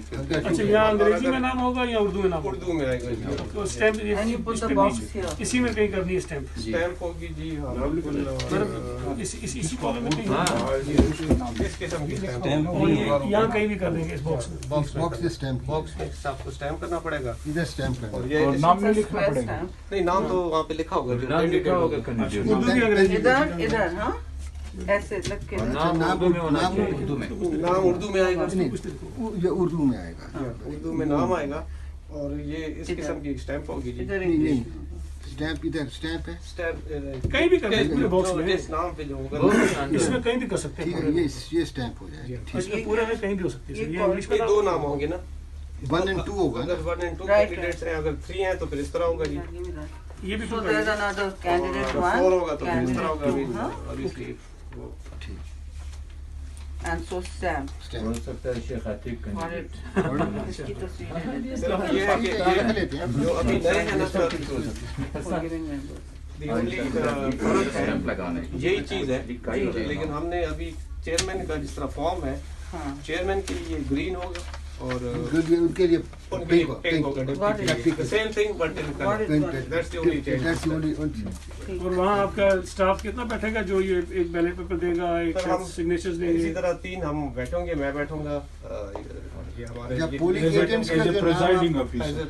अच्छा, यहाँ अंग्रेजी में नाम होगा या उर्दू में नाम? उर्दू में आएगा जी। तो स्टैम्प इसी में कहीं करनी है स्टैम्प? स्टैम्प होगी जी, हाँ बिल्कुल। इसी कॉलम में कहीं? इस किस्म की स्टैम्प और ये यहाँ कहीं भी कर देंगे इस बॉक्स में? बॉक्स में स्टैम्प, बॉक्स में आपको स्टैम्प करना पड़ेगा। इधर स्टैम्प और करना, ये नाम नहीं लिखना पड़ेगा। नहीं, नाम तो वहाँ पे लिखा होगा, जो कैंडिडेट होगा। उर्दू भी अंग्रेजी? इधर हाँ ऐसे लग के नाम उर्दू में, नाम उर्दू में आएगा, ये उर्दू में आएगा, उर्दू में नाम आएगा। और ये इस किस्म की स्टैम्प होगी जी। इधर नहीं स्टैम्प, इधर स्टैम्प है, स्टैम्प कहीं भी कर सकते हैं बॉक्स में? इस नाम पे जो होगा इसमें कहीं भी कर सकते ठीक हैं? है, ये स्टैम्प हो जाएगा। इसमें पूरे में कहीं भी हो सकती है? ये इंग्लिश में ये दो नाम होंगे ना, 1 और 2 होगा ना। अगर 1 और 2 Right, कैंडिडेट्स हैं, अगर 3 हैं तो फिर इस तरह होगा जी। ये भी So तो there's another candidate और 1, 4 होगा तो फिर इस तरह होगा। candidate 2, हाँ? ऑब्वियसली वो And so stamp. स्टैम्प सकता है शेख आतिक Got it. इसकी तस्वीर है। सिर्फ ये है कि रख लेते हैं। जो अभी नए हैं ना sir, Forgiving members. the only फर्क है यही चीज है। लेकिन हमने अभी चेयरमैन का जिस तरह फॉर्म है, हाँ चेयरमैन के लिए ग्रीन होगा और उनके लिए उनके लिए पिंक होगा। Got it. Same thing but in Got it. Colour. That's the only change. That's the only और वहाँ आपका स्टाफ कितना बैठेगा जो ये एक बैलेट पेपर देगा, एक सर, हम सिग्नेचर्स इसी देंगे? तरह 3 हम बैठेंगे, मैं बैठूंगा, ये हमारे जब पोलिंग एजेंट्स का प्रिजाइडिंग ऑफिसर as a